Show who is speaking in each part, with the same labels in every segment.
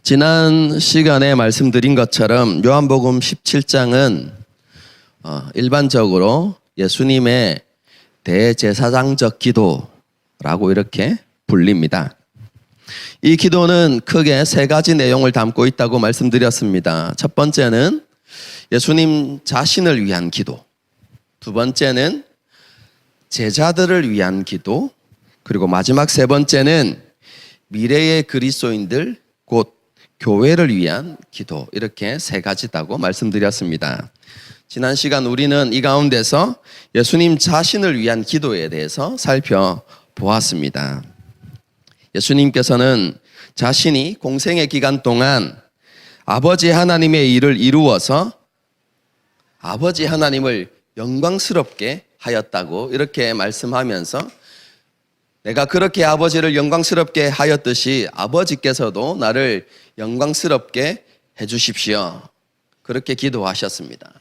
Speaker 1: 지난 시간에 말씀드린 것처럼 요한복음 17장은 일반적으로 예수님의 대제사장적 기도라고 이렇게 불립니다. 이 기도는 크게 세 가지 내용을 담고 있다고 말씀드렸습니다. 첫 번째는 예수님 자신을 위한 기도, 두 번째는 제자들을 위한 기도, 그리고 마지막 세 번째는 미래의 그리스도인들 곧 교회를 위한 기도, 이렇게 세 가지다고 말씀드렸습니다. 지난 시간 우리는 이 가운데서 예수님 자신을 위한 기도에 대해서 살펴보았습니다. 예수님께서는 자신이 공생의 기간 동안 아버지 하나님의 일을 이루어서 아버지 하나님을 영광스럽게 하였다고 이렇게 말씀하면서 내가 그렇게 아버지를 영광스럽게 하였듯이 아버지께서도 나를 영광스럽게 해주십시오. 그렇게 기도하셨습니다.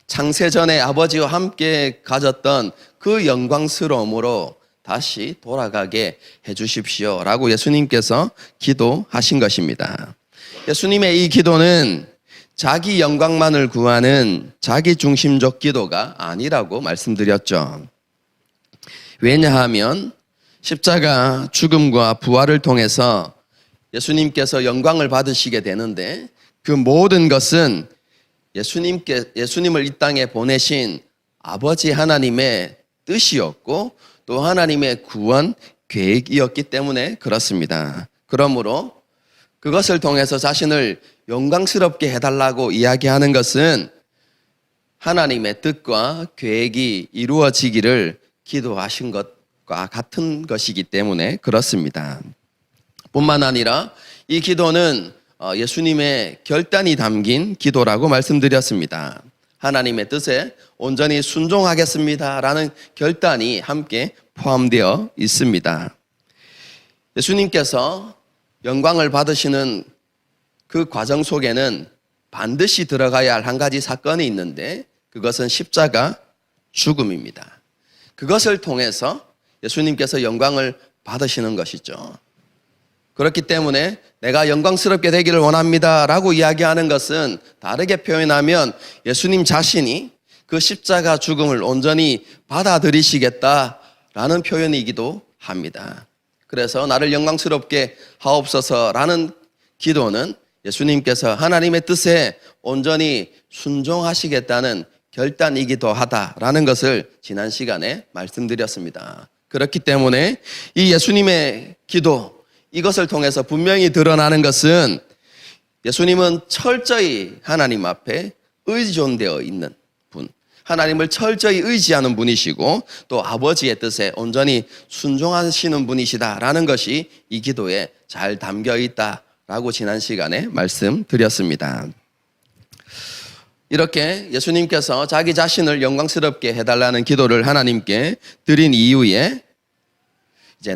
Speaker 1: 창세전에 아버지와 함께 가졌던 그 영광스러움으로 다시 돌아가게 해주십시오 라고 예수님께서 기도하신 것입니다. 예수님의 이 기도는 자기 영광만을 구하는 자기 중심적 기도가 아니라고 말씀드렸죠. 왜냐하면 십자가 죽음과 부활을 통해서 예수님께서 영광을 받으시게 되는데 그 모든 것은 예수님을 이 땅에 보내신 아버지 하나님의 뜻이었고 또 하나님의 구원 계획이었기 때문에 그렇습니다. 그러므로 그것을 통해서 자신을 영광스럽게 해달라고 이야기하는 것은 하나님의 뜻과 계획이 이루어지기를 기도하신 것과 같은 것이기 때문에 그렇습니다. 뿐만 아니라 이 기도는 예수님의 결단이 담긴 기도라고 말씀드렸습니다. 하나님의 뜻에 온전히 순종하겠습니다 라는 결단이 함께 포함되어 있습니다. 예수님께서 영광을 받으시는 그 과정 속에는 반드시 들어가야 할 한 가지 사건이 있는데 그것은 십자가 죽음입니다. 그것을 통해서 예수님께서 영광을 받으시는 것이죠. 그렇기 때문에 내가 영광스럽게 되기를 원합니다 라고 이야기하는 것은 다르게 표현하면 예수님 자신이 그 십자가 죽음을 온전히 받아들이시겠다라는 표현이기도 합니다. 그래서 나를 영광스럽게 하옵소서라는 기도는 예수님께서 하나님의 뜻에 온전히 순종하시겠다는 결단이기도 하다라는 것을 지난 시간에 말씀드렸습니다. 그렇기 때문에 이 예수님의 기도, 이것을 통해서 분명히 드러나는 것은 예수님은 철저히 하나님 앞에 의존되어 있는 분, 하나님을 철저히 의지하는 분이시고 또 아버지의 뜻에 온전히 순종하시는 분이시다라는 것이 이 기도에 잘 담겨 있다라고 지난 시간에 말씀드렸습니다. 이렇게 예수님께서 자기 자신을 영광스럽게 해달라는 기도를 하나님께 드린 이후에 이제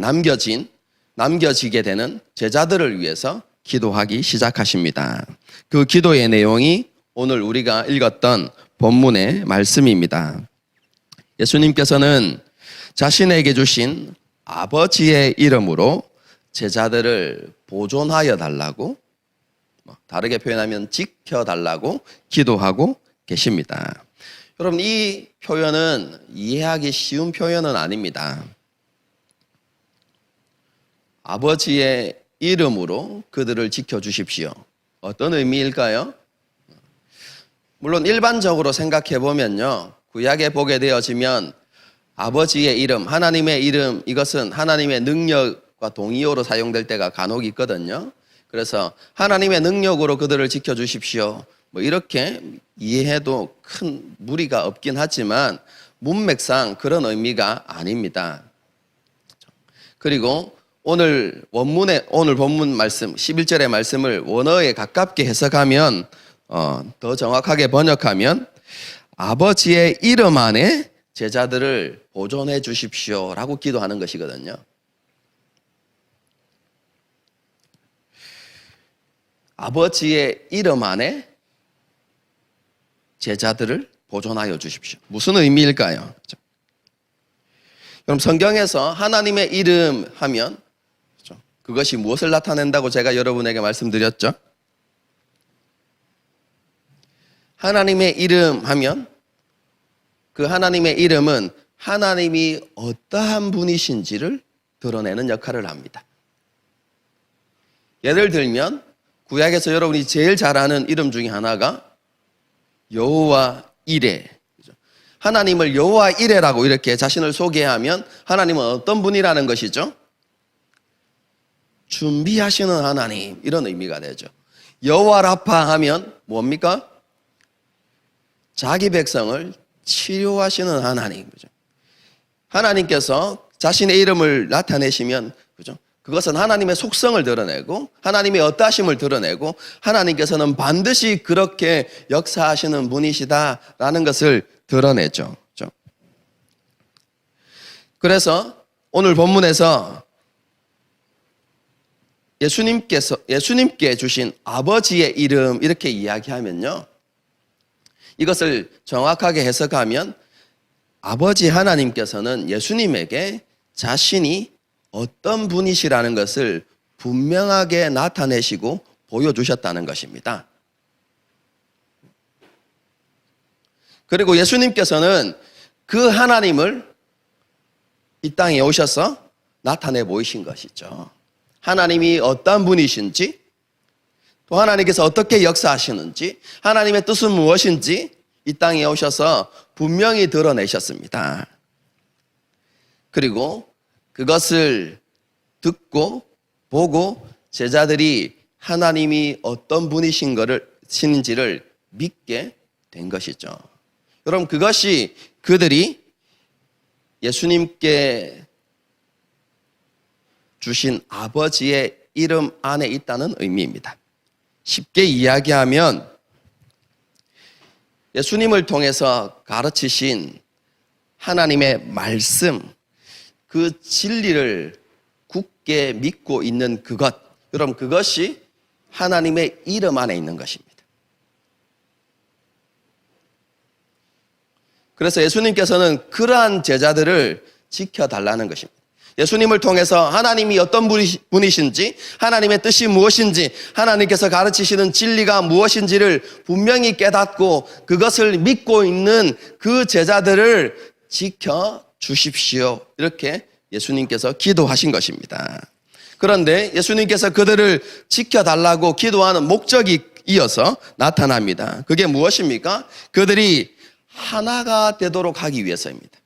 Speaker 1: 남겨지게 되는 제자들을 위해서 기도하기 시작하십니다. 그 기도의 내용이 오늘 우리가 읽었던 본문의 말씀입니다. 예수님께서는 자신에게 주신 아버지의 이름으로 제자들을 보존하여 달라고, 다르게 표현하면 지켜달라고 기도하고 계십니다. 여러분, 이 표현은 이해하기 쉬운 표현은 아닙니다. 아버지의 이름으로 그들을 지켜주십시오. 어떤 의미일까요? 물론 일반적으로 생각해 보면요, 구약에 보게 되어지면 아버지의 이름, 하나님의 이름, 이것은 하나님의 능력과 동의어로 사용될 때가 간혹 있거든요. 그래서 하나님의 능력으로 그들을 지켜주십시오, 이렇게 이해해도 큰 무리가 없긴 하지만 문맥상 그런 의미가 아닙니다. 그리고 오늘 본문 말씀 11절의 말씀을 원어에 가깝게 해석하면 더 정확하게 번역하면 아버지의 이름 안에 제자들을 보존해 주십시오 라고 기도하는 것이거든요. 아버지의 이름 안에 제자들을 보존하여 주십시오. 무슨 의미일까요? 그럼 성경에서 하나님의 이름 하면 그것이 무엇을 나타낸다고 제가 여러분에게 말씀드렸죠? 하나님의 이름 하면 그 하나님의 이름은 하나님이 어떠한 분이신지를 드러내는 역할을 합니다. 예를 들면 구약에서 여러분이 제일 잘 아는 이름 중에 하나가 여호와 이레. 하나님을 여호와 이레라고 이렇게 자신을 소개하면 하나님은 어떤 분이라는 것이죠? 준비하시는 하나님, 이런 의미가 되죠. 여호와 라파 하면 뭡니까? 자기 백성을 치료하시는 하나님. 그죠? 하나님께서 자신의 이름을 나타내시면, 그죠? 그것은 하나님의 속성을 드러내고 하나님의 어떠하심을 드러내고 하나님께서는 반드시 그렇게 역사하시는 분이시다라는 것을 드러내죠. 그죠? 그래서 오늘 본문에서 예수님께 주신 아버지의 이름 이렇게 이야기하면요, 이것을 정확하게 해석하면 아버지 하나님께서는 예수님에게 자신이 어떤 분이시라는 것을 분명하게 나타내시고 보여주셨다는 것입니다. 그리고 예수님께서는 그 하나님을 이 땅에 오셔서 나타내 보이신 것이죠. 하나님이 어떤 분이신지, 또 하나님께서 어떻게 역사하시는지, 하나님의 뜻은 무엇인지 이 땅에 오셔서 분명히 드러내셨습니다. 그리고 그것을 듣고 보고 제자들이 하나님이 어떤 분이신지를 믿게 된 것이죠. 여러분, 그것이 그들이 예수님께 주신 아버지의 이름 안에 있다는 의미입니다. 쉽게 이야기하면 예수님을 통해서 가르치신 하나님의 말씀, 그 진리를 굳게 믿고 있는 그것, 여러분, 그것이 하나님의 이름 안에 있는 것입니다. 그래서 예수님께서는 그러한 제자들을 지켜달라는 것입니다. 예수님을 통해서 하나님이 어떤 분이신지, 하나님의 뜻이 무엇인지, 하나님께서 가르치시는 진리가 무엇인지를 분명히 깨닫고 그것을 믿고 있는 그 제자들을 지켜주십시오. 이렇게 예수님께서 기도하신 것입니다. 그런데 예수님께서 그들을 지켜달라고 기도하는 목적이 이어서 나타납니다. 그게 무엇입니까? 그들이 하나가 되도록 하기 위해서입니다.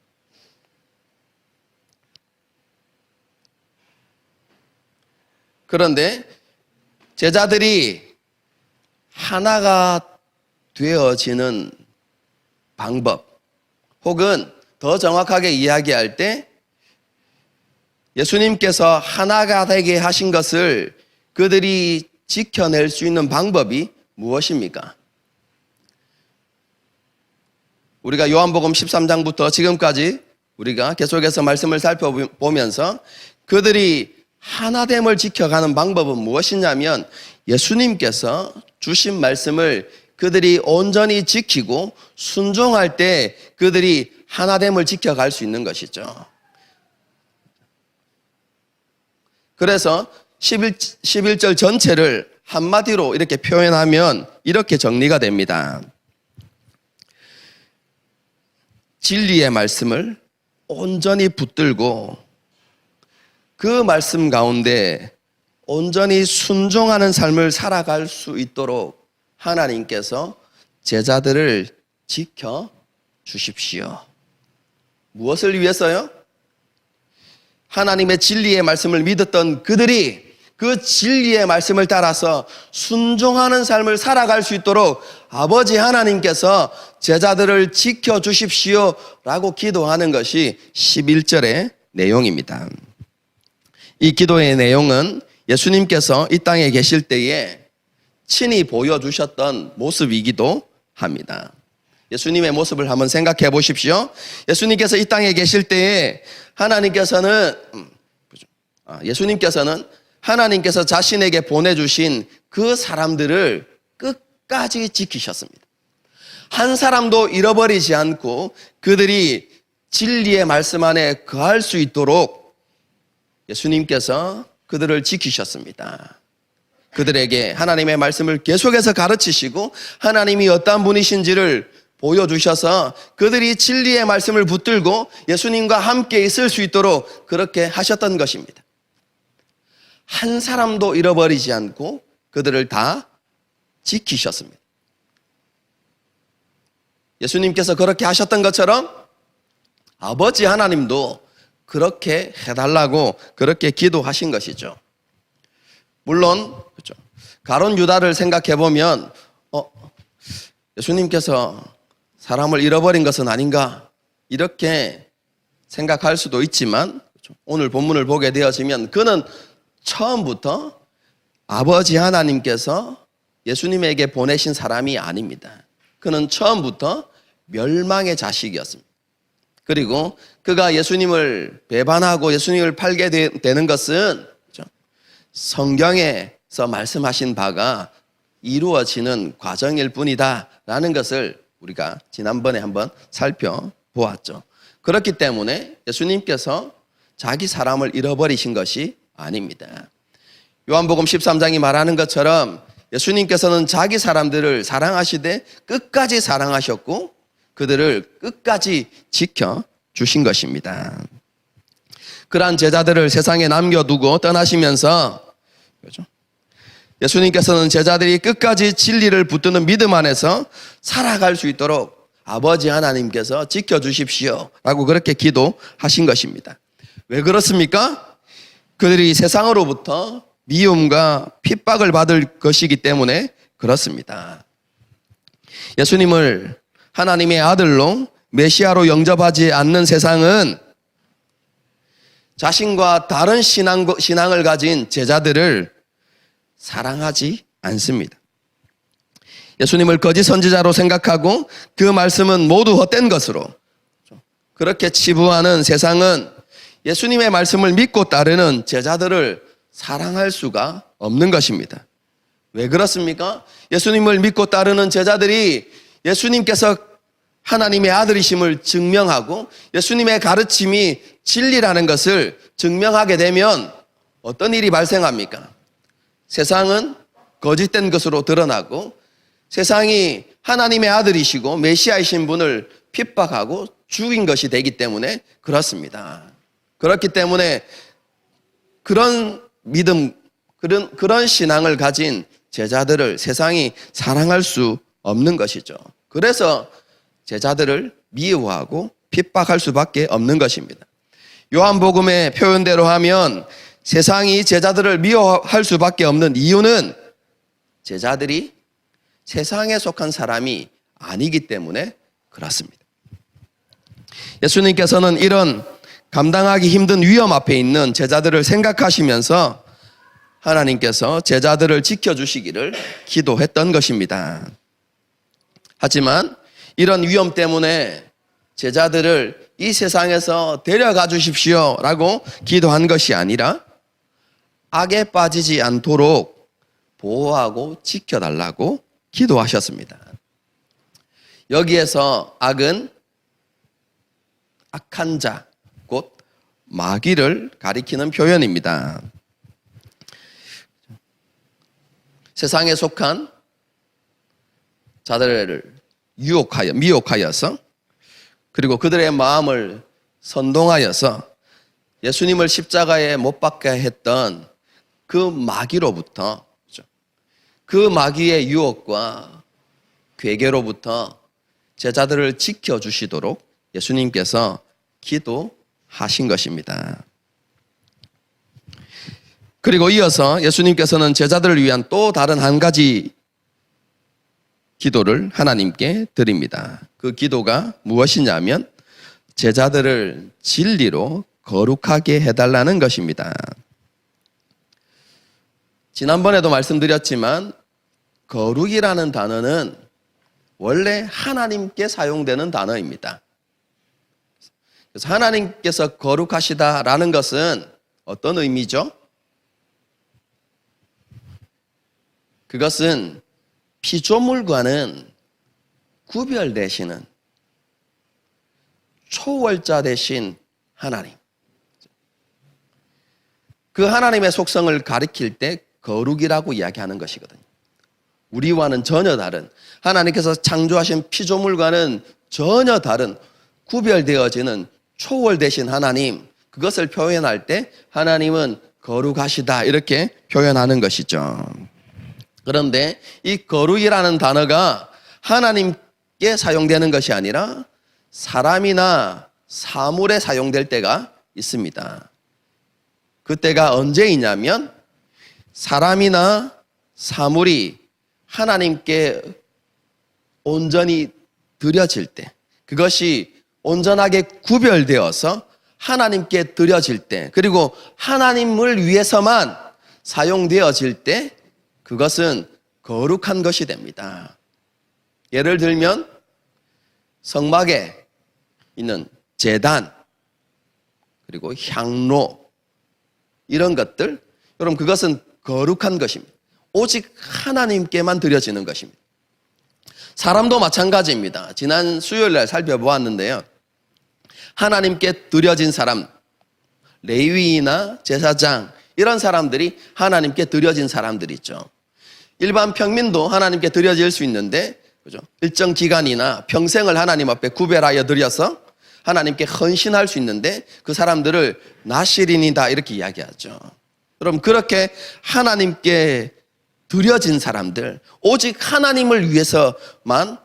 Speaker 1: 그런데 제자들이 하나가 되어지는 방법, 혹은 더 정확하게 이야기할 때 예수님께서 하나가 되게 하신 것을 그들이 지켜낼 수 있는 방법이 무엇입니까? 우리가 요한복음 13장부터 지금까지 우리가 계속해서 말씀을 살펴보면서 그들이 하나됨을 지켜가는 방법은 무엇이냐면 예수님께서 주신 말씀을 그들이 온전히 지키고 순종할 때 그들이 하나됨을 지켜갈 수 있는 것이죠. 그래서 11절 전체를 한마디로 이렇게 표현하면 이렇게 정리가 됩니다. 진리의 말씀을 온전히 붙들고 그 말씀 가운데 온전히 순종하는 삶을 살아갈 수 있도록 하나님께서 제자들을 지켜 주십시오. 무엇을 위해서요? 하나님의 진리의 말씀을 믿었던 그들이 그 진리의 말씀을 따라서 순종하는 삶을 살아갈 수 있도록 아버지 하나님께서 제자들을 지켜 주십시오 라고 기도하는 것이 11절의 내용입니다. 이 기도의 내용은 예수님께서 이 땅에 계실 때에 친히 보여주셨던 모습이기도 합니다. 예수님의 모습을 한번 생각해 보십시오. 예수님께서 이 땅에 계실 때에 예수님께서는 하나님께서 자신에게 보내주신 그 사람들을 끝까지 지키셨습니다. 한 사람도 잃어버리지 않고 그들이 진리의 말씀 안에 거할 수 있도록 예수님께서 그들을 지키셨습니다. 그들에게 하나님의 말씀을 계속해서 가르치시고 하나님이 어떠한 분이신지를 보여주셔서 그들이 진리의 말씀을 붙들고 예수님과 함께 있을 수 있도록 그렇게 하셨던 것입니다. 한 사람도 잃어버리지 않고 그들을 다 지키셨습니다. 예수님께서 그렇게 하셨던 것처럼 아버지 하나님도 그렇게 해달라고 그렇게 기도하신 것이죠. 물론 그렇죠. 가룟 유다를 생각해 보면 예수님께서 사람을 잃어버린 것은 아닌가 이렇게 생각할 수도 있지만 그렇죠. 오늘 본문을 보게 되어지면 그는 처음부터 아버지 하나님께서 예수님에게 보내신 사람이 아닙니다. 그는 처음부터 멸망의 자식이었습니다. 그리고 그가 예수님을 배반하고 예수님을 팔게 되는 것은 성경에서 말씀하신 바가 이루어지는 과정일 뿐이다라는 것을 우리가 지난번에 한번 살펴보았죠. 그렇기 때문에 예수님께서 자기 사람을 잃어버리신 것이 아닙니다. 요한복음 13장이 말하는 것처럼 예수님께서는 자기 사람들을 사랑하시되 끝까지 사랑하셨고 그들을 끝까지 지켜주신 것입니다. 그러한 제자들을 세상에 남겨두고 떠나시면서 그렇죠? 예수님께서는 제자들이 끝까지 진리를 붙드는 믿음 안에서 살아갈 수 있도록 아버지 하나님께서 지켜주십시오 라고 그렇게 기도하신 것입니다. 왜 그렇습니까? 그들이 세상으로부터 미움과 핍박을 받을 것이기 때문에 그렇습니다. 예수님을 하나님의 아들로 메시아로 영접하지 않는 세상은 자신과 다른 신앙을 가진 제자들을 사랑하지 않습니다. 예수님을 거짓 선지자로 생각하고 그 말씀은 모두 헛된 것으로 그렇게 치부하는 세상은 예수님의 말씀을 믿고 따르는 제자들을 사랑할 수가 없는 것입니다. 왜 그렇습니까? 예수님을 믿고 따르는 제자들이 예수님께서 하나님의 아들이심을 증명하고 예수님의 가르침이 진리라는 것을 증명하게 되면 어떤 일이 발생합니까? 세상은 거짓된 것으로 드러나고 세상이 하나님의 아들이시고 메시아이신 분을 핍박하고 죽인 것이 되기 때문에 그렇습니다. 그렇기 때문에 그런 믿음, 그런 신앙을 가진 제자들을 세상이 사랑할 수 없는 것이죠. 그래서 제자들을 미워하고 핍박할 수밖에 없는 것입니다. 요한복음의 표현대로 하면 세상이 제자들을 미워할 수밖에 없는 이유는 제자들이 세상에 속한 사람이 아니기 때문에 그렇습니다. 예수님께서는 이런 감당하기 힘든 위험 앞에 있는 제자들을 생각하시면서 하나님께서 제자들을 지켜주시기를 기도했던 것입니다. 하지만 이런 위험 때문에 제자들을 이 세상에서 데려가 주십시오 라고 기도한 것이 아니라 악에 빠지지 않도록 보호하고 지켜달라고 기도하셨습니다. 여기에서 악은 악한 자, 곧 마귀를 가리키는 표현입니다. 세상에 속한 자들을 미혹하여서 그리고 그들의 마음을 선동하여서 예수님을 십자가에 못 박게 했던 그 마귀로부터 그 마귀의 유혹과 괴계로부터 제자들을 지켜주시도록 예수님께서 기도하신 것입니다. 그리고 이어서 예수님께서는 제자들을 위한 또 다른 한 가지 기도를 하나님께 드립니다. 그 기도가 무엇이냐면 제자들을 진리로 거룩하게 해달라는 것입니다. 지난번에도 말씀드렸지만 거룩이라는 단어는 원래 하나님께 사용되는 단어입니다. 그래서 하나님께서 거룩하시다라는 것은 어떤 의미죠? 그것은 피조물과는 구별되시는 초월자 되신 하나님. 그 하나님의 속성을 가리킬 때 거룩이라고 이야기하는 것이거든요. 우리와는 전혀 다른, 하나님께서 창조하신 피조물과는 전혀 다른 구별되어지는 초월되신 하나님, 그것을 표현할 때 하나님은 거룩하시다 이렇게 표현하는 것이죠. 그런데 이 거룩이라는 단어가 하나님께 사용되는 것이 아니라 사람이나 사물에 사용될 때가 있습니다. 그때가 언제이냐면 사람이나 사물이 하나님께 온전히 드려질 때, 그것이 온전하게 구별되어서 하나님께 드려질 때, 그리고 하나님을 위해서만 사용되어질 때 그것은 거룩한 것이 됩니다. 예를 들면 성막에 있는 제단, 그리고 향로, 이런 것들, 여러분 그것은 거룩한 것입니다. 오직 하나님께만 드려지는 것입니다. 사람도 마찬가지입니다. 지난 수요일 날 살펴보았는데요. 하나님께 드려진 사람, 레위인이나 제사장, 이런 사람들이 하나님께 드려진 사람들이죠. 일반 평민도 하나님께 드려질 수 있는데, 그죠? 일정 기간이나 평생을 하나님 앞에 구별하여 드려서 하나님께 헌신할 수 있는데 그 사람들을 나시린이다 이렇게 이야기하죠. 그럼 그렇게 하나님께 드려진 사람들, 오직 하나님을 위해서만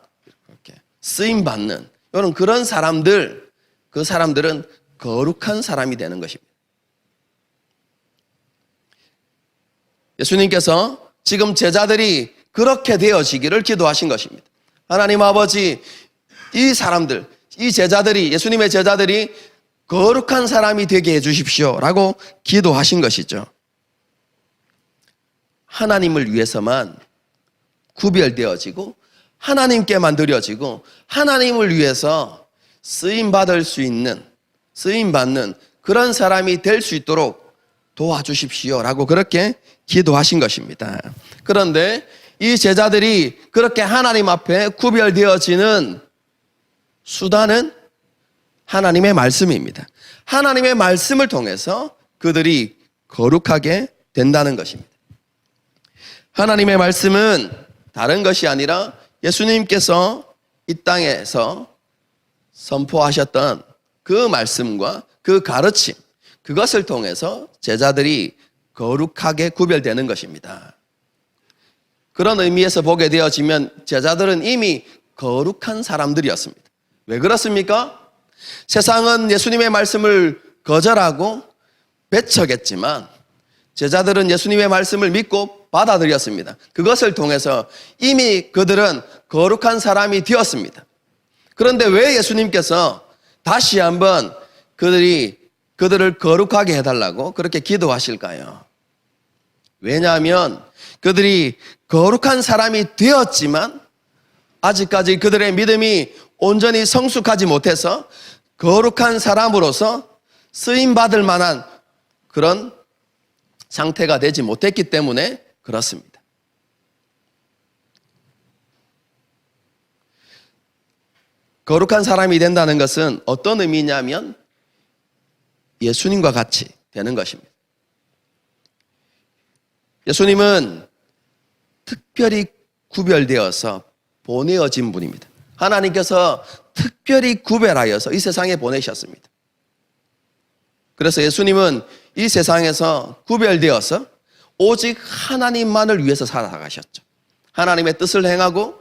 Speaker 1: 이렇게 쓰임받는 이런 그런 사람들, 그 사람들은 거룩한 사람이 되는 것입니다. 예수님께서 지금 제자들이 그렇게 되어지기를 기도하신 것입니다. 하나님 아버지, 이 사람들, 이 제자들이, 예수님의 제자들이 거룩한 사람이 되게 해주십시오 라고 기도하신 것이죠. 하나님을 위해서만 구별되어지고 하나님께만 드려지고 하나님을 위해서 쓰임받을 수 있는, 쓰임받는 그런 사람이 될 수 있도록 도와주십시오 라고 그렇게 기도하신 것입니다. 그런데 이 제자들이 그렇게 하나님 앞에 구별되어지는 수단은 하나님의 말씀입니다. 하나님의 말씀을 통해서 그들이 거룩하게 된다는 것입니다. 하나님의 말씀은 다른 것이 아니라 예수님께서 이 땅에서 선포하셨던 그 말씀과 그 가르침, 그것을 통해서 제자들이 거룩하게 구별되는 것입니다. 그런 의미에서 보게 되어지면 제자들은 이미 거룩한 사람들이었습니다. 왜 그렇습니까? 세상은 예수님의 말씀을 거절하고 배척했지만 제자들은 예수님의 말씀을 믿고 받아들였습니다. 그것을 통해서 이미 그들은 거룩한 사람이 되었습니다. 그런데 왜 예수님께서 다시 한번 그들을 거룩하게 해달라고 그렇게 기도하실까요? 왜냐하면 그들이 거룩한 사람이 되었지만 아직까지 그들의 믿음이 온전히 성숙하지 못해서 거룩한 사람으로서 쓰임받을 만한 그런 상태가 되지 못했기 때문에 그렇습니다. 거룩한 사람이 된다는 것은 어떤 의미냐면 예수님과 같이 되는 것입니다. 예수님은 특별히 구별되어서 보내어진 분입니다. 하나님께서 특별히 구별하여서 이 세상에 보내셨습니다. 그래서 예수님은 이 세상에서 구별되어서 오직 하나님만을 위해서 살아가셨죠. 하나님의 뜻을 행하고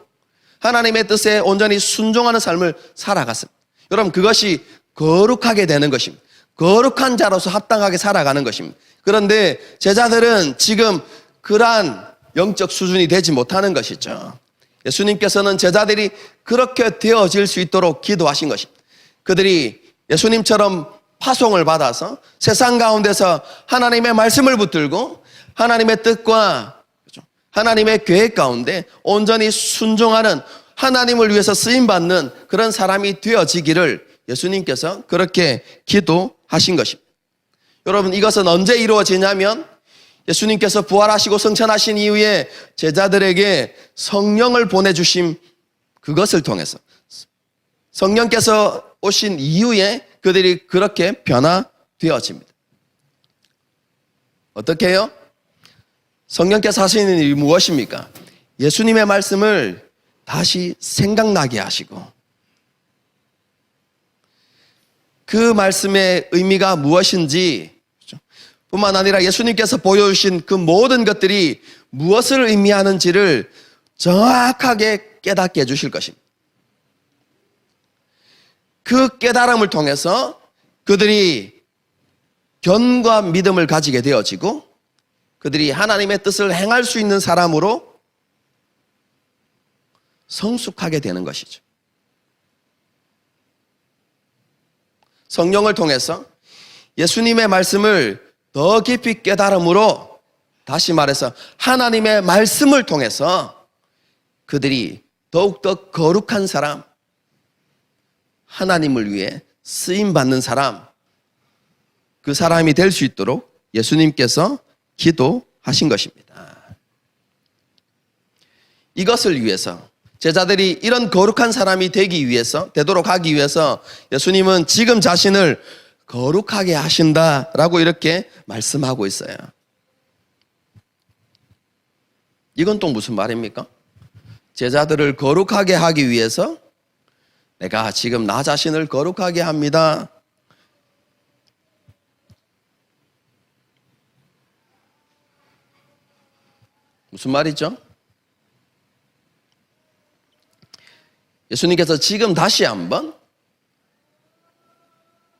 Speaker 1: 하나님의 뜻에 온전히 순종하는 삶을 살아갔습니다. 여러분, 그것이 거룩하게 되는 것입니다. 거룩한 자로서 합당하게 살아가는 것입니다. 그런데 제자들은 지금 그러한 영적 수준이 되지 못하는 것이죠. 예수님께서는 제자들이 그렇게 되어질 수 있도록 기도하신 것입니다. 그들이 예수님처럼 파송을 받아서 세상 가운데서 하나님의 말씀을 붙들고 하나님의 뜻과 하나님의 계획 가운데 온전히 순종하는, 하나님을 위해서 쓰임받는 그런 사람이 되어지기를 예수님께서 그렇게 기도하신 것입니다. 여러분, 이것은 언제 이루어지냐면 예수님께서 부활하시고 승천하신 이후에 제자들에게 성령을 보내주신 그것을 통해서, 성령께서 오신 이후에 그들이 그렇게 변화되어집니다. 어떻게 해요? 성령께서 하시는 일이 무엇입니까? 예수님의 말씀을 다시 생각나게 하시고 그 말씀의 의미가 무엇인지 뿐만 아니라 예수님께서 보여주신 그 모든 것들이 무엇을 의미하는지를 정확하게 깨닫게 해주실 것입니다. 그 깨달음을 통해서 그들이 견고한 믿음을 가지게 되어지고 그들이 하나님의 뜻을 행할 수 있는 사람으로 성숙하게 되는 것이죠. 성령을 통해서 예수님의 말씀을 더 깊이 깨달음으로, 다시 말해서 하나님의 말씀을 통해서 그들이 더욱더 거룩한 사람, 하나님을 위해 쓰임받는 사람, 그 사람이 될 수 있도록 예수님께서 기도하신 것입니다. 이것을 위해서 제자들이 이런 거룩한 사람이 되도록 하기 위해서 예수님은 지금 자신을 거룩하게 하신다라고 이렇게 말씀하고 있어요. 이건 또 무슨 말입니까? 제자들을 거룩하게 하기 위해서 내가 지금 나 자신을 거룩하게 합니다. 무슨 말이죠? 예수님께서 지금 다시 한번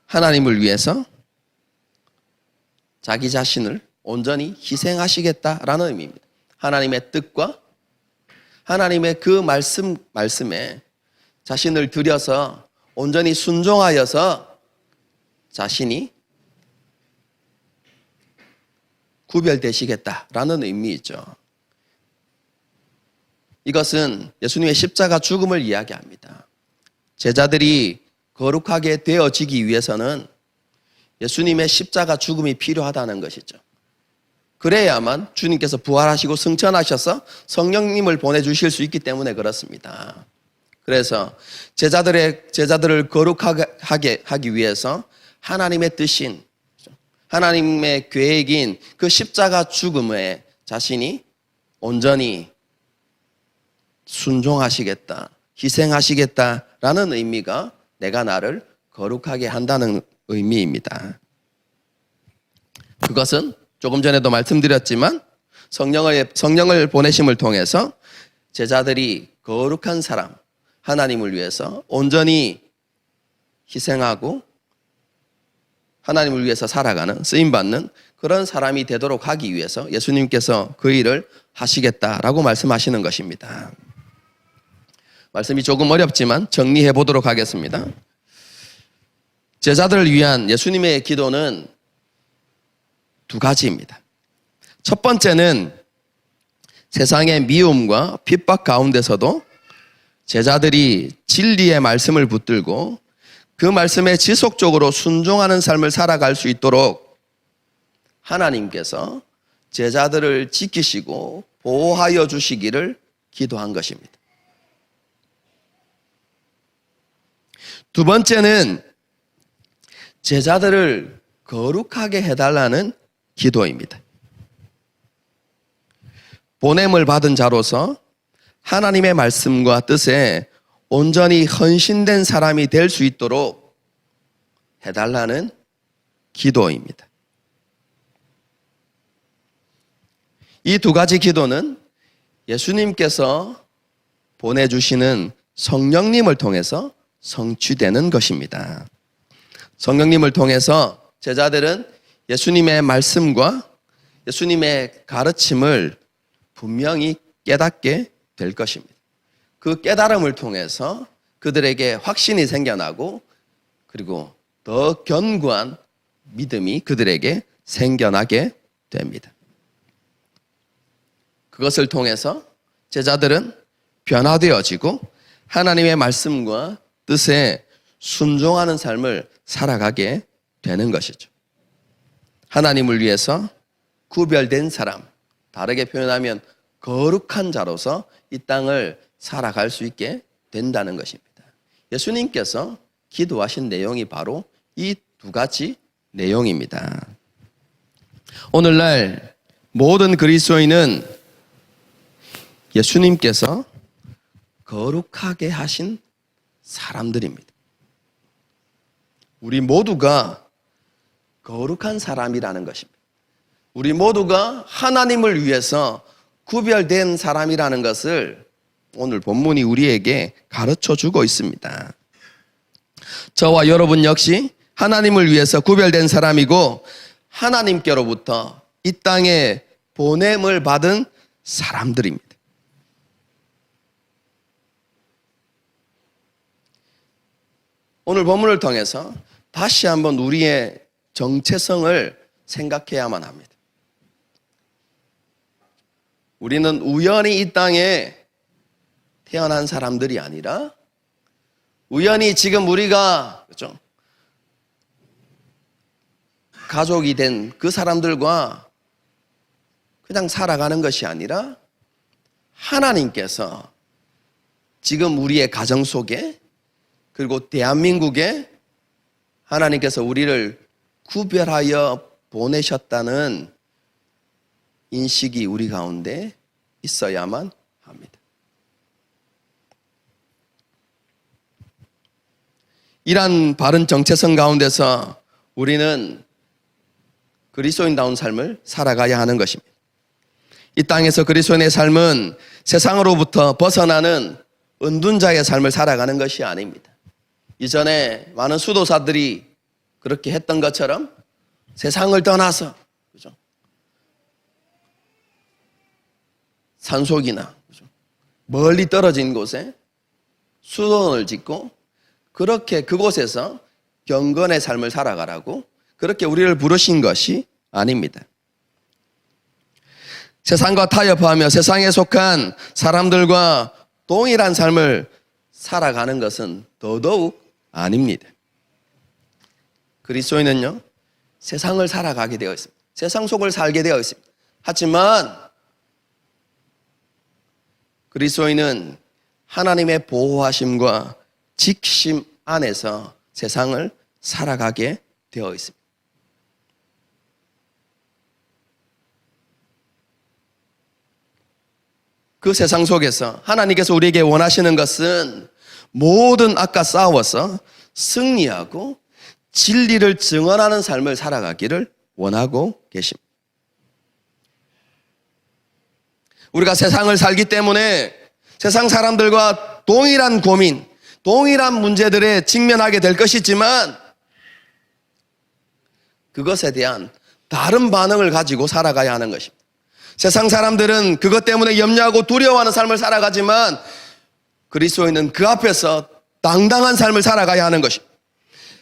Speaker 1: 하나님을 위해서 자기 자신을 온전히 희생하시겠다라는 의미입니다. 하나님의 뜻과 하나님의 그 말씀에 자신을 들여서 온전히 순종하여서 자신이 구별되시겠다라는 의미이죠. 이것은 예수님의 십자가 죽음을 이야기합니다. 제자들이 거룩하게 되어지기 위해서는 예수님의 십자가 죽음이 필요하다는 것이죠. 그래야만 주님께서 부활하시고 승천하셔서 성령님을 보내주실 수 있기 때문에 그렇습니다. 그래서 제자들을 거룩하게 하기 위해서 하나님의 뜻인, 하나님의 계획인 그 십자가 죽음에 자신이 온전히 순종하시겠다, 희생하시겠다라는 의미가 내가 나를 거룩하게 한다는 의미입니다. 그것은 조금 전에도 말씀드렸지만 성령을 보내심을 통해서 제자들이 거룩한 사람, 하나님을 위해서 온전히 희생하고 하나님을 위해서 살아가는, 쓰임받는 그런 사람이 되도록 하기 위해서 예수님께서 그 일을 하시겠다라고 말씀하시는 것입니다. 말씀이 조금 어렵지만 정리해 보도록 하겠습니다. 제자들을 위한 예수님의 기도는 두 가지입니다. 첫 번째는 세상의 미움과 핍박 가운데서도 제자들이 진리의 말씀을 붙들고 그 말씀에 지속적으로 순종하는 삶을 살아갈 수 있도록 하나님께서 제자들을 지키시고 보호하여 주시기를 기도한 것입니다. 두 번째는 제자들을 거룩하게 해달라는 기도입니다. 보냄을 받은 자로서 하나님의 말씀과 뜻에 온전히 헌신된 사람이 될 수 있도록 해달라는 기도입니다. 이 두 가지 기도는 예수님께서 보내주시는 성령님을 통해서 성취되는 것입니다. 성령님을 통해서 제자들은 예수님의 말씀과 예수님의 가르침을 분명히 깨닫게 될 것입니다. 그 깨달음을 통해서 그들에게 확신이 생겨나고 그리고 더 견고한 믿음이 그들에게 생겨나게 됩니다. 그것을 통해서 제자들은 변화되어지고 하나님의 말씀과 뜻에 순종하는 삶을 살아가게 되는 것이죠. 하나님을 위해서 구별된 사람, 다르게 표현하면 거룩한 자로서 이 땅을 살아갈 수 있게 된다는 것입니다. 예수님께서 기도하신 내용이 바로 이 두 가지 내용입니다. 오늘날 모든 그리스도인은 예수님께서 거룩하게 하신 사람들입니다. 우리 모두가 거룩한 사람이라는 것입니다. 우리 모두가 하나님을 위해서 구별된 사람이라는 것을 오늘 본문이 우리에게 가르쳐 주고 있습니다. 저와 여러분 역시 하나님을 위해서 구별된 사람이고 하나님께로부터 이 땅에 보냄을 받은 사람들입니다. 오늘 본문을 통해서 다시 한번 우리의 정체성을 생각해야만 합니다. 우리는 우연히 이 땅에 태어난 사람들이 아니라 우연히 지금 우리가 그렇죠? 가족이 된 그 사람들과 그냥 살아가는 것이 아니라 하나님께서 지금 우리의 가정 속에 그리고 대한민국에 하나님께서 우리를 구별하여 보내셨다는 인식이 우리 가운데 있어야만 합니다. 이러한 바른 정체성 가운데서 우리는 그리스도인다운 삶을 살아가야 하는 것입니다. 이 땅에서 그리스도인의 삶은 세상으로부터 벗어나는 은둔자의 삶을 살아가는 것이 아닙니다. 이전에 많은 수도사들이 그렇게 했던 것처럼 세상을 떠나서 그죠? 산속이나 그죠? 멀리 떨어진 곳에 수도원을 짓고 그렇게 그곳에서 경건의 삶을 살아가라고 그렇게 우리를 부르신 것이 아닙니다. 세상과 타협하며 세상에 속한 사람들과 동일한 삶을 살아가는 것은 더더욱 아닙니다. 그리스도인은요, 세상을 살아가게 되어 있습니다. 세상 속을 살게 되어 있습니다. 하지만 그리스도인은 하나님의 보호하심과 지키심 안에서 세상을 살아가게 되어 있습니다. 그 세상 속에서 하나님께서 우리에게 원하시는 것은 모든 악과 싸워서 승리하고 진리를 증언하는 삶을 살아가기를 원하고 계십니다. 우리가 세상을 살기 때문에 세상 사람들과 동일한 고민, 동일한 문제들에 직면하게 될 것이지만 그것에 대한 다른 반응을 가지고 살아가야 하는 것입니다. 세상 사람들은 그것 때문에 염려하고 두려워하는 삶을 살아가지만 그리스도인은 그 앞에서 당당한 삶을 살아가야 하는 것입니다.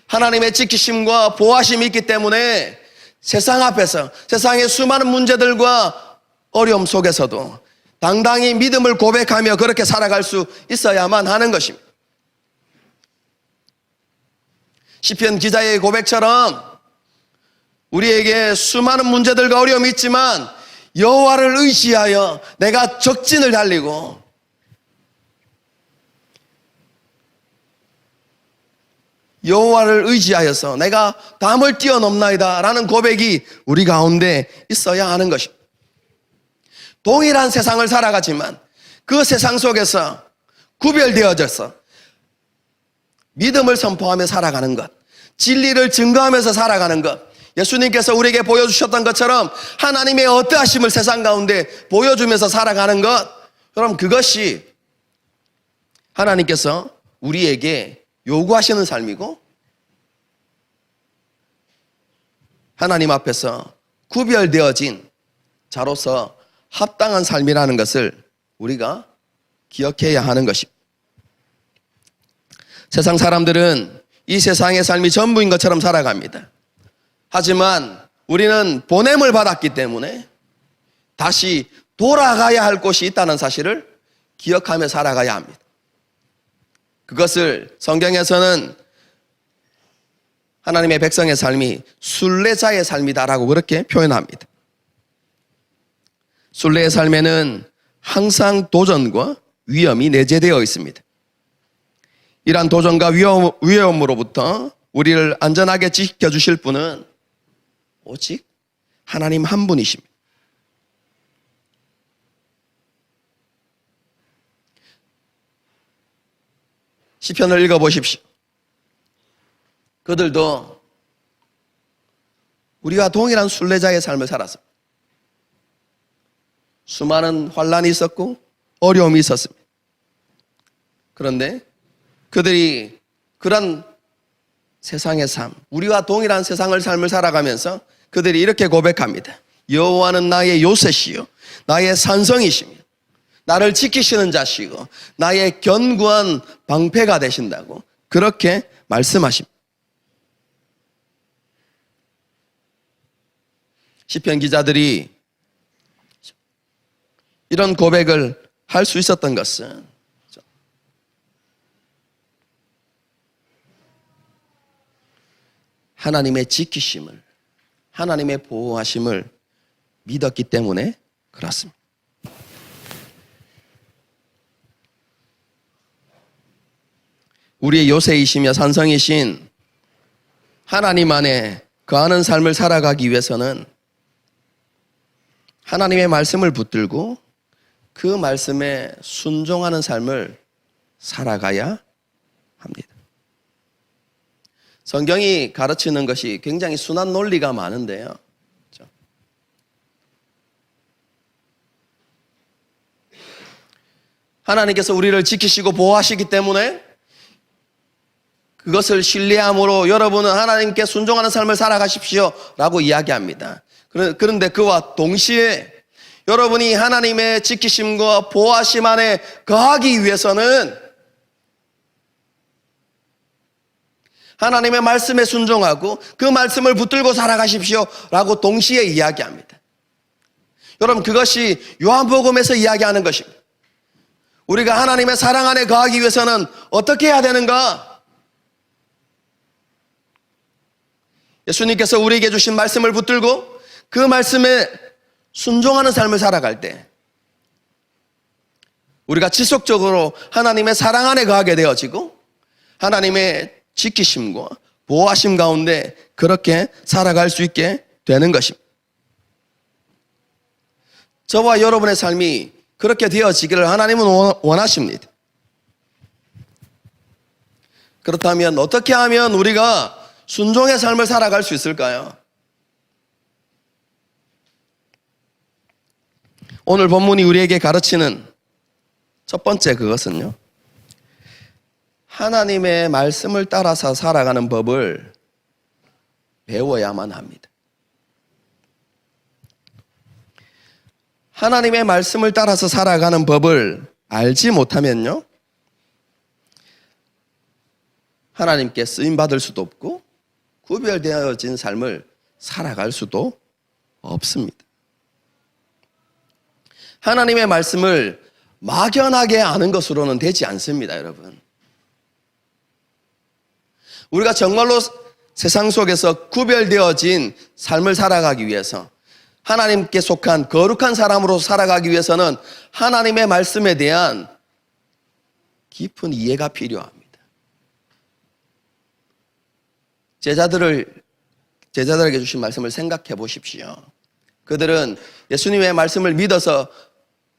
Speaker 1: 하나님의 지키심과 보호하심이 있기 때문에 세상 앞에서 세상의 수많은 문제들과 어려움 속에서도 당당히 믿음을 고백하며 그렇게 살아갈 수 있어야만 하는 것입니다. 시편 기자의 고백처럼 우리에게 수많은 문제들과 어려움이 있지만 여호와를 의지하여 내가 적진을 달리고 여호와를 의지하여서 내가 담을 뛰어넘나이다 라는 고백이 우리 가운데 있어야 하는 것입니다. 동일한 세상을 살아가지만 그 세상 속에서 구별되어져서 믿음을 선포하며 살아가는 것, 진리를 증거하면서 살아가는 것, 예수님께서 우리에게 보여주셨던 것처럼 하나님의 어떠하심을 세상 가운데 보여주면서 살아가는 것, 그럼 그것이 하나님께서 우리에게 요구하시는 삶이고 하나님 앞에서 구별되어진 자로서 합당한 삶이라는 것을 우리가 기억해야 하는 것입니다. 세상 사람들은 이 세상의 삶이 전부인 것처럼 살아갑니다. 하지만 우리는 보냄을 받았기 때문에 다시 돌아가야 할 곳이 있다는 사실을 기억하며 살아가야 합니다. 그것을 성경에서는 하나님의 백성의 삶이 순례자의 삶이다라고 그렇게 표현합니다. 순례의 삶에는 항상 도전과 위험이 내재되어 있습니다. 이러한 도전과 위험으로부터 우리를 안전하게 지켜주실 분은 오직 하나님 한 분이십니다. 시편을 읽어보십시오. 그들도 우리와 동일한 순례자의 삶을 살았습니다. 수많은 환난이 있었고 어려움이 있었습니다. 그런데 그들이 그런 세상의 삶, 우리와 동일한 세상을 삶을 살아가면서 그들이 이렇게 고백합니다. 여호와는 나의 요새시요 나의 산성이시며 나를 지키시는 자시고 나의 견고한 방패가 되신다고 그렇게 말씀하십니다. 시편 기자들이 이런 고백을 할 수 있었던 것은 하나님의 지키심을, 하나님의 보호하심을 믿었기 때문에 그렇습니다. 우리의 요새이시며 산성이신 하나님 안에 거하는 삶을 살아가기 위해서는 하나님의 말씀을 붙들고 그 말씀에 순종하는 삶을 살아가야 합니다. 성경이 가르치는 것이 굉장히 순한 논리가 많은데요. 그렇죠? 하나님께서 우리를 지키시고 보호하시기 때문에 그것을 신뢰함으로 여러분은 하나님께 순종하는 삶을 살아가십시오 라고 이야기합니다. 그런데 그와 동시에 여러분이 하나님의 지키심과 보호하심 안에 거하기 위해서는 하나님의 말씀에 순종하고 그 말씀을 붙들고 살아가십시오 라고 동시에 이야기합니다. 여러분, 그것이 요한복음에서 이야기하는 것입니다. 우리가 하나님의 사랑 안에 거하기 위해서는 어떻게 해야 되는가? 예수님께서 우리에게 주신 말씀을 붙들고 그 말씀에 순종하는 삶을 살아갈 때 우리가 지속적으로 하나님의 사랑 안에 거하게 되어지고 하나님의 지키심과 보호하심 가운데 그렇게 살아갈 수 있게 되는 것입니다. 저와 여러분의 삶이 그렇게 되어지기를 하나님은 원하십니다. 그렇다면 어떻게 하면 우리가 순종의 삶을 살아갈 수 있을까요? 오늘 본문이 우리에게 가르치는 첫 번째 그것은요, 하나님의 말씀을 따라서 살아가는 법을 배워야만 합니다. 하나님의 말씀을 따라서 살아가는 법을 알지 못하면요, 하나님께 쓰임받을 수도 없고 구별되어진 삶을 살아갈 수도 없습니다. 하나님의 말씀을 막연하게 아는 것으로는 되지 않습니다, 여러분. 우리가 정말로 세상 속에서 구별되어진 삶을 살아가기 위해서 하나님께 속한 거룩한 사람으로 살아가기 위해서는 하나님의 말씀에 대한 깊은 이해가 필요합니다. 제자들에게 주신 말씀을 생각해 보십시오. 그들은 예수님의 말씀을 믿어서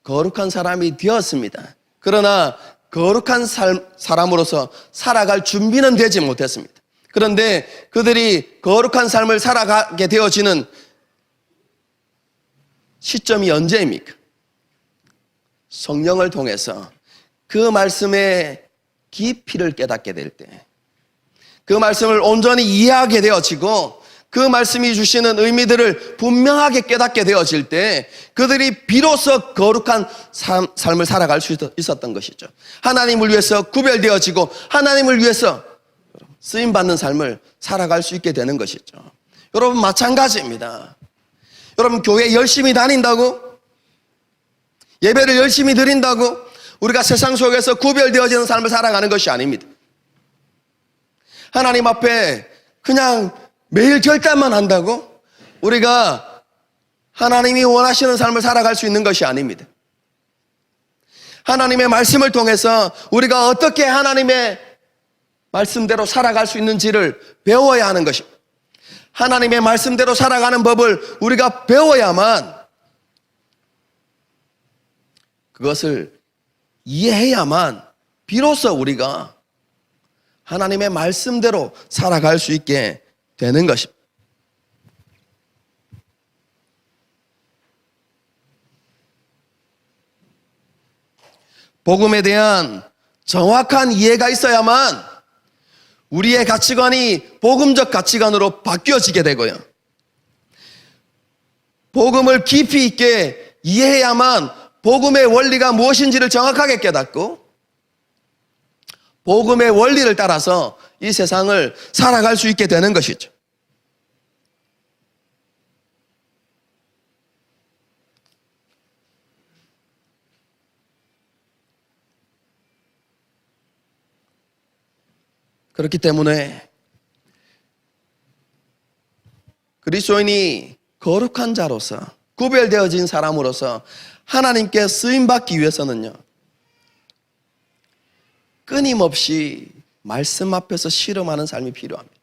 Speaker 1: 거룩한 사람이 되었습니다. 그러나 거룩한 사람으로서 살아갈 준비는 되지 못했습니다. 그런데 그들이 거룩한 삶을 살아가게 되어지는 시점이 언제입니까? 성령을 통해서 그 말씀의 깊이를 깨닫게 될 때, 그 말씀을 온전히 이해하게 되어지고 그 말씀이 주시는 의미들을 분명하게 깨닫게 되어질 때 그들이 비로소 거룩한 삶을 살아갈 수 있었던 것이죠. 하나님을 위해서 구별되어지고 하나님을 위해서 쓰임받는 삶을 살아갈 수 있게 되는 것이죠. 여러분, 마찬가지입니다. 여러분, 교회 열심히 다닌다고, 예배를 열심히 드린다고 우리가 세상 속에서 구별되어지는 삶을 살아가는 것이 아닙니다. 하나님 앞에 그냥 매일 결단만 한다고 우리가 하나님이 원하시는 삶을 살아갈 수 있는 것이 아닙니다. 하나님의 말씀을 통해서 우리가 어떻게 하나님의 말씀대로 살아갈 수 있는지를 배워야 하는 것입니다. 하나님의 말씀대로 살아가는 법을 우리가 배워야만, 그것을 이해해야만 비로소 우리가 하나님의 말씀대로 살아갈 수 있게 되는 것입니다. 복음에 대한 정확한 이해가 있어야만 우리의 가치관이 복음적 가치관으로 바뀌어지게 되고요. 복음을 깊이 있게 이해해야만 복음의 원리가 무엇인지를 정확하게 깨닫고 복음의 원리를 따라서 이 세상을 살아갈 수 있게 되는 것이죠. 그렇기 때문에 그리스도인이 거룩한 자로서, 구별되어진 사람으로서 하나님께 쓰임받기 위해서는요, 끊임없이 말씀 앞에서 실험하는 삶이 필요합니다.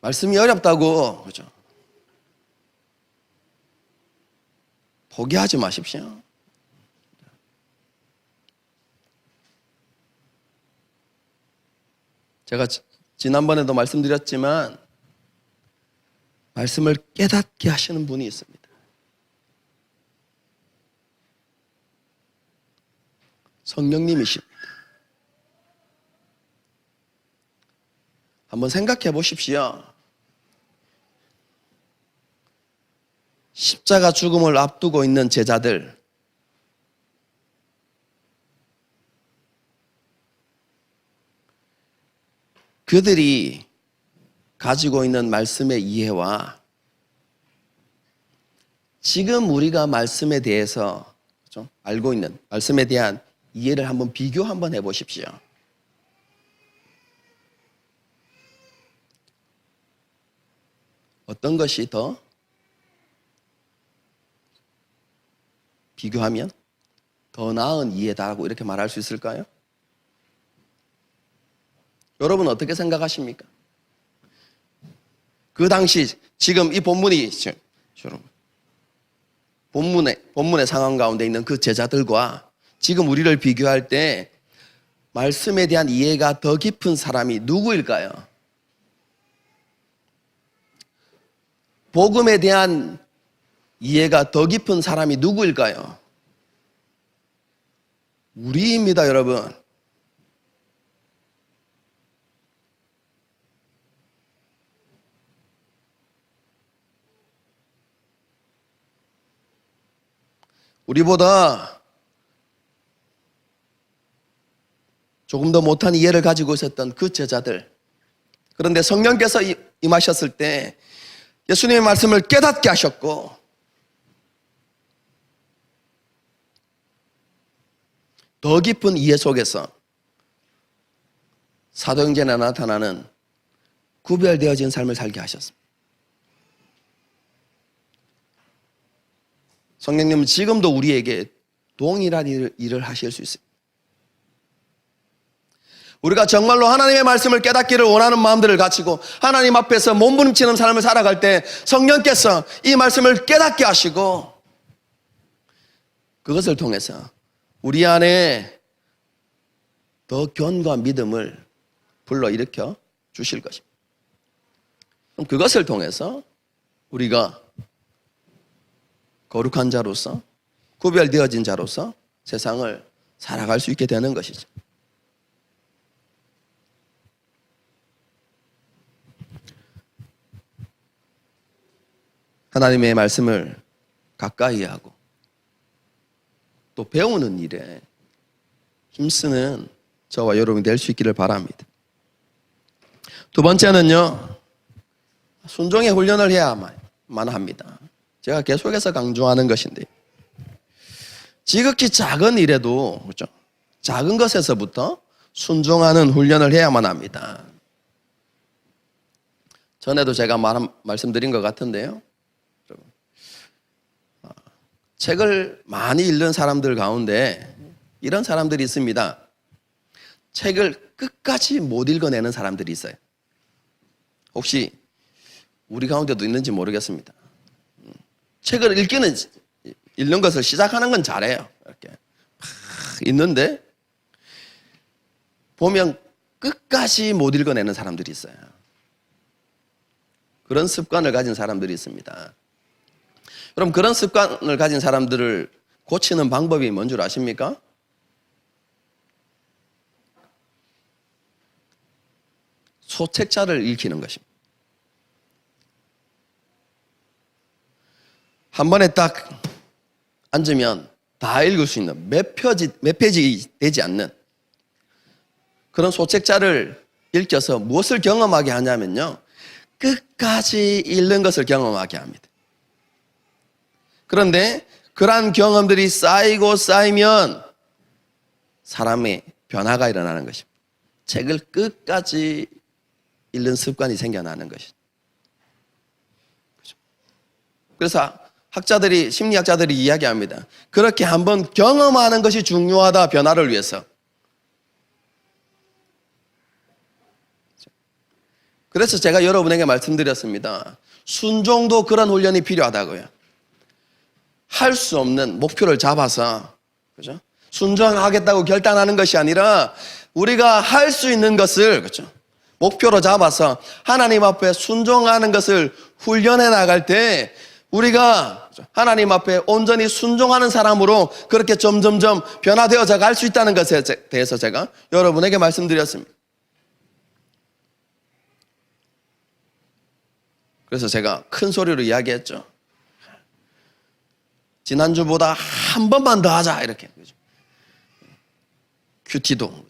Speaker 1: 말씀이 어렵다고, 그죠? 포기하지 마십시오. 제가 지난번에도 말씀드렸지만 말씀을 깨닫게 하시는 분이 있습니다. 성령님이십니다. 한번 생각해 보십시오. 십자가 죽음을 앞두고 있는 제자들, 그들이 가지고 있는 말씀의 이해와 지금 우리가 말씀에 대해서 알고 있는 말씀에 대한 이해를 한번 비교 한번 해보십시오. 어떤 것이 더 비교하면 더 나은 이해다라고 이렇게 말할 수 있을까요? 여러분 어떻게 생각하십니까? 그 당시 지금 이 본문이 본문의 상황 가운데 있는 그 제자들과 지금 우리를 비교할 때 말씀에 대한 이해가 더 깊은 사람이 누구일까요? 복음에 대한 이해가 더 깊은 사람이 누구일까요? 우리입니다, 여러분. 우리보다 조금 더 못한 이해를 가지고 있었던 그 제자들. 그런데 성령께서 임하셨을 때 예수님의 말씀을 깨닫게 하셨고 더 깊은 이해 속에서 사도행전에 나타나는 구별되어진 삶을 살게 하셨습니다. 성령님은 지금도 우리에게 동일한 일을 하실 수 있습니다. 우리가 정말로 하나님의 말씀을 깨닫기를 원하는 마음들을 가지고 하나님 앞에서 몸부림치는 삶을 살아갈 때 성령께서 이 말씀을 깨닫게 하시고 그것을 통해서 우리 안에 더 견고한 믿음을 불러일으켜 주실 것입니다. 그럼 그것을 통해서 우리가 거룩한 자로서 구별되어진 자로서 세상을 살아갈 수 있게 되는 것이죠. 하나님의 말씀을 가까이 하고 또 배우는 일에 힘쓰는 저와 여러분이 될 수 있기를 바랍니다. 두 번째는요, 순종의 훈련을 해야만 합니다. 제가 계속해서 강조하는 것인데 지극히 작은 일에도 그렇죠? 작은 것에서부터 순종하는 훈련을 해야만 합니다. 전에도 제가 말씀드린 것 같은데요. 책을 많이 읽는 사람들 가운데 이런 사람들이 있습니다. 책을 끝까지 못 읽어내는 사람들이 있어요. 혹시 우리 가운데도 있는지 모르겠습니다. 책을 읽는 것을 시작하는 건 잘해요. 이렇게 읽는데 보면 끝까지 못 읽어내는 사람들이 있어요. 그런 습관을 가진 사람들이 있습니다. 그럼 그런 습관을 가진 사람들을 고치는 방법이 뭔 줄 아십니까? 소책자를 읽히는 것입니다. 한 번에 딱 앉으면 다 읽을 수 있는 몇 페이지 되지 않는 그런 소책자를 읽혀서 무엇을 경험하게 하냐면요, 끝까지 읽는 것을 경험하게 합니다. 그런데 그러한 경험들이 쌓이고 쌓이면 사람의 변화가 일어나는 것입니다. 책을 끝까지 읽는 습관이 생겨나는 것이죠. 그래서 심리학자들이 이야기합니다. 그렇게 한번 경험하는 것이 중요하다, 변화를 위해서. 그래서 제가 여러분에게 말씀드렸습니다. 순종도 그런 훈련이 필요하다고요. 할 수 없는 목표를 잡아서, 그죠? 순종하겠다고 결단하는 것이 아니라 우리가 할 수 있는 것을, 그죠? 목표로 잡아서 하나님 앞에 순종하는 것을 훈련해 나갈 때 우리가 하나님 앞에 온전히 순종하는 사람으로 그렇게 점점점 변화되어져 갈 수 있다는 것에 대해서 제가 여러분에게 말씀드렸습니다. 그래서 제가 큰 소리로 이야기했죠. 지난주보다 한 번만 더 하자, 이렇게. 큐티도,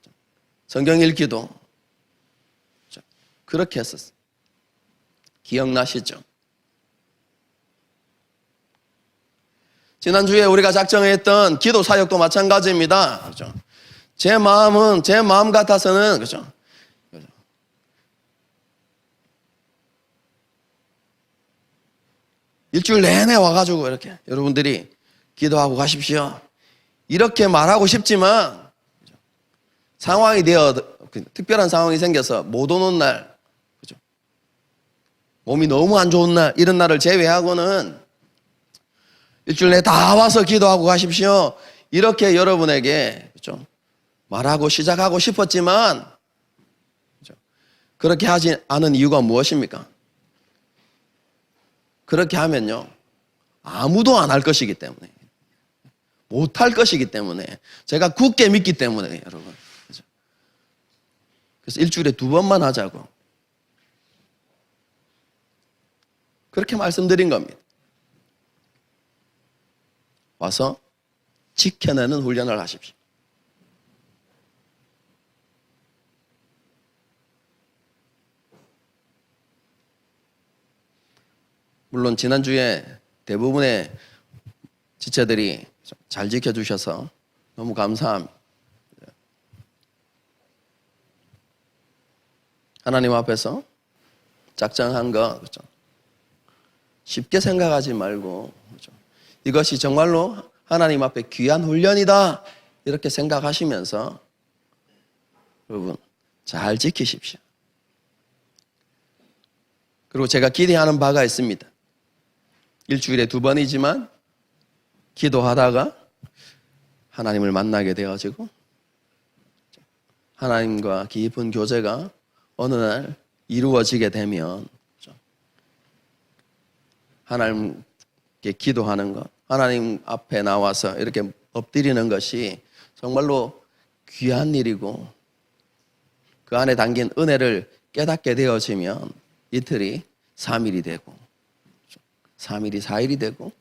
Speaker 1: 성경 읽기도 그렇게 했었어요. 기억나시죠? 지난주에 우리가 작정했던 기도 사역도 마찬가지입니다. 그렇죠? 제 마음 같아서는, 그렇죠? 일주일 내내 와가지고 이렇게 여러분들이 기도하고 가십시오, 이렇게 말하고 싶지만 상황이 특별한 상황이 생겨서 못 오는 날, 그죠? 몸이 너무 안 좋은 날, 이런 날을 제외하고는 일주일 내에 다 와서 기도하고 가십시오, 이렇게 여러분에게, 그죠? 말하고 시작하고 싶었지만, 그죠? 그렇게 하지 않은 이유가 무엇입니까? 그렇게 하면요, 아무도 안 할 것이기 때문에, 못 할 것이기 때문에, 제가 굳게 믿기 때문에, 여러분. 그죠? 그래서 일주일에 2번만 하자고 그렇게 말씀드린 겁니다. 와서 지켜내는 훈련을 하십시오. 물론 지난주에 대부분의 지체들이 잘 지켜주셔서 너무 감사합니다. 하나님 앞에서 작정한 거, 그렇죠? 쉽게 생각하지 말고, 그렇죠? 이것이 정말로 하나님 앞에 귀한 훈련이다, 이렇게 생각하시면서 여러분 잘 지키십시오. 그리고 제가 기대하는 바가 있습니다. 일주일에 2번이지만 기도하다가 하나님을 만나게 되어지고 하나님과 깊은 교제가 어느 날 이루어지게 되면 하나님께 기도하는 것, 하나님 앞에 나와서 이렇게 엎드리는 것이 정말로 귀한 일이고 그 안에 담긴 은혜를 깨닫게 되어지면 이틀이 3일이 되고 3일이 4일이 되고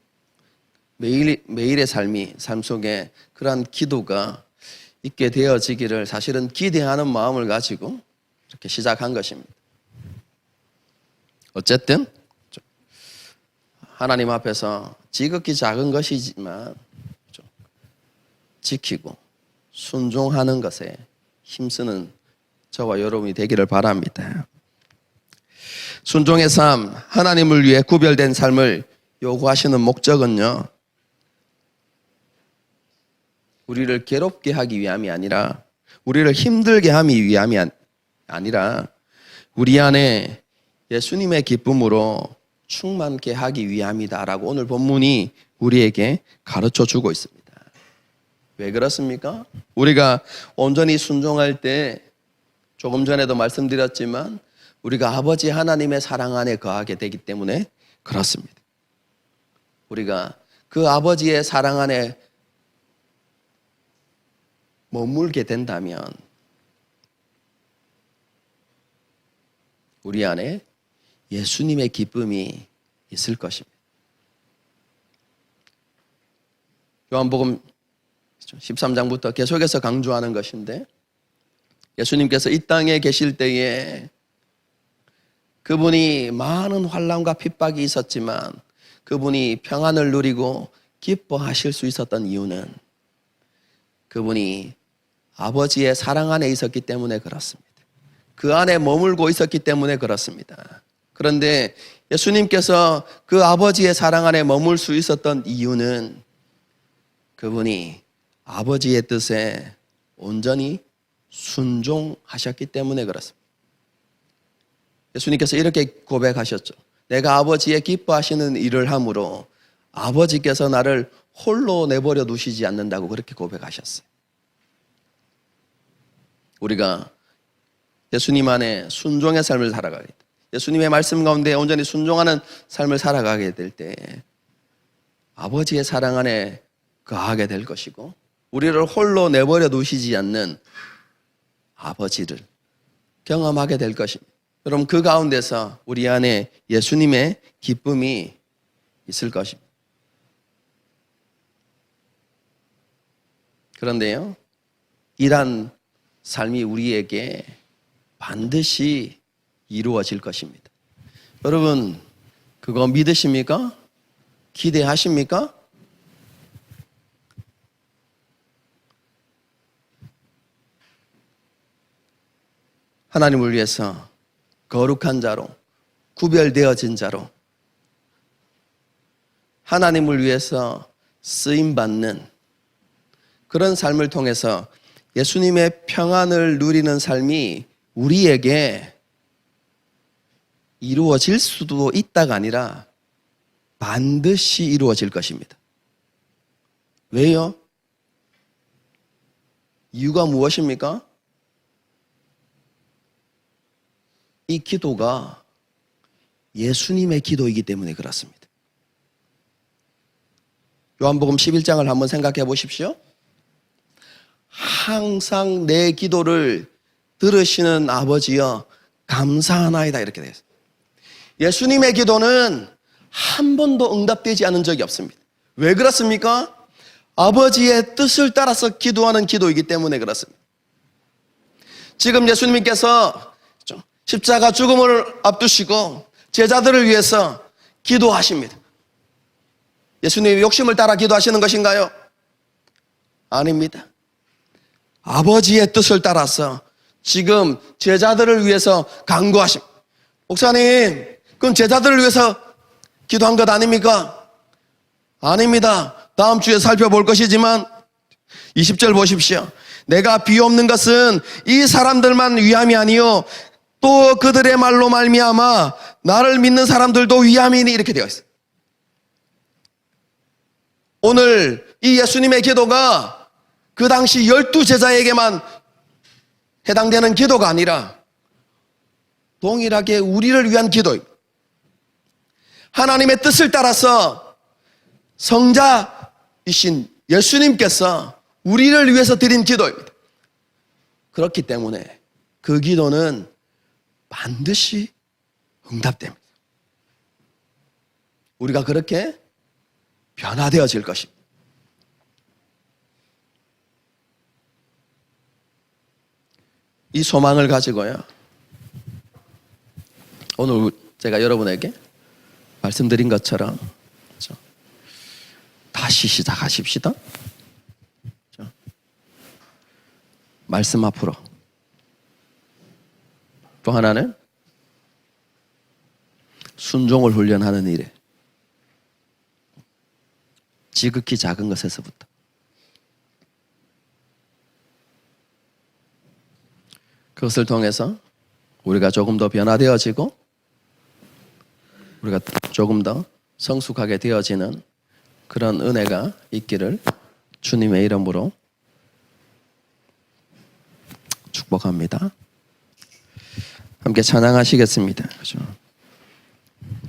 Speaker 1: 매일의 삶 속에 그러한 기도가 있게 되어지기를 사실은 기대하는 마음을 가지고 이렇게 시작한 것입니다. 어쨌든 하나님 앞에서 지극히 작은 것이지만 지키고 순종하는 것에 힘쓰는 저와 여러분이 되기를 바랍니다. 순종의 삶, 하나님을 위해 구별된 삶을 요구하시는 목적은요, 우리를 괴롭게 하기 위함이 아니라, 우리를 힘들게 하기 위함이 아니라 우리 안에 예수님의 기쁨으로 충만케 하기 위함이다라고 오늘 본문이 우리에게 가르쳐 주고 있습니다. 왜 그렇습니까? 우리가 온전히 순종할 때 조금 전에도 말씀드렸지만 우리가 아버지 하나님의 사랑 안에 거하게 되기 때문에 그렇습니다. 우리가 그 아버지의 사랑 안에 머물게 된다면 우리 안에 예수님의 기쁨이 있을 것입니다. 요한복음 13장부터 계속해서 강조하는 것인데, 예수님께서 이 땅에 계실 때에 그분이 많은 환난과 핍박이 있었지만 그분이 평안을 누리고 기뻐하실 수 있었던 이유는 그분이 아버지의 사랑 안에 있었기 때문에 그렇습니다. 그 안에 머물고 있었기 때문에 그렇습니다. 그런데 예수님께서 그 아버지의 사랑 안에 머물 수 있었던 이유는 그분이 아버지의 뜻에 온전히 순종하셨기 때문에 그렇습니다. 예수님께서 이렇게 고백하셨죠. 내가 아버지의 기뻐하시는 일을 함으로 아버지께서 나를 홀로 내버려 두시지 않는다고 그렇게 고백하셨어요. 우리가 예수님 안에 순종의 삶을 살아가게 돼, 예수님의 말씀 가운데 온전히 순종하는 삶을 살아가게 될 때 아버지의 사랑 안에 거하게 될 것이고, 우리를 홀로 내버려 두시지 않는 아버지를 경험하게 될 것입니다. 여러분, 그 가운데서 우리 안에 예수님의 기쁨이 있을 것입니다. 그런데요, 이러한 삶이 우리에게 반드시 이루어질 것입니다. 여러분, 그거 믿으십니까? 기대하십니까? 하나님을 위해서 거룩한 자로, 구별되어진 자로, 하나님을 위해서 쓰임받는 그런 삶을 통해서 예수님의 평안을 누리는 삶이 우리에게 이루어질 수도 있다가 아니라 반드시 이루어질 것입니다. 왜요? 이유가 무엇입니까? 이 기도가 예수님의 기도이기 때문에 그렇습니다. 요한복음 11장을 한번 생각해 보십시오. 항상 내 기도를 들으시는 아버지여 감사하나이다, 이렇게 되어 있어요. 예수님의 기도는 한 번도 응답되지 않은 적이 없습니다. 왜 그렇습니까? 아버지의 뜻을 따라서 기도하는 기도이기 때문에 그렇습니다. 지금 예수님께서 십자가 죽음을 앞두시고 제자들을 위해서 기도하십니다. 예수님의 욕심을 따라 기도하시는 것인가요? 아닙니다. 아버지의 뜻을 따라서 지금 제자들을 위해서 간구하십니다. 목사님, 그럼 제자들을 위해서 기도한 것 아닙니까? 아닙니다. 다음 주에 살펴볼 것이지만 20절 보십시오. 내가 비옵는 것은 이 사람들만 위함이 아니요 또 그들의 말로 말미암아 나를 믿는 사람들도 위함이니, 이렇게 되어 있어요. 오늘 이 예수님의 기도가 그 당시 12제자에게만 해당되는 기도가 아니라 동일하게 우리를 위한 기도입니다. 하나님의 뜻을 따라서 성자이신 예수님께서 우리를 위해서 드린 기도입니다. 그렇기 때문에 그 기도는 반드시 응답됩니다. 우리가 그렇게 변화되어질 것입니다. 이 소망을 가지고요, 오늘 제가 여러분에게 말씀드린 것처럼 다시 시작하십시다. 말씀 앞으로. 또 하나는 순종을 훈련하는 일에, 지극히 작은 것에서부터 그것을 통해서 우리가 조금 더 변화되어지고 우리가 조금 더 성숙하게 되어지는 그런 은혜가 있기를 주님의 이름으로 축복합니다. 함께 찬양하시겠습니다. 그죠?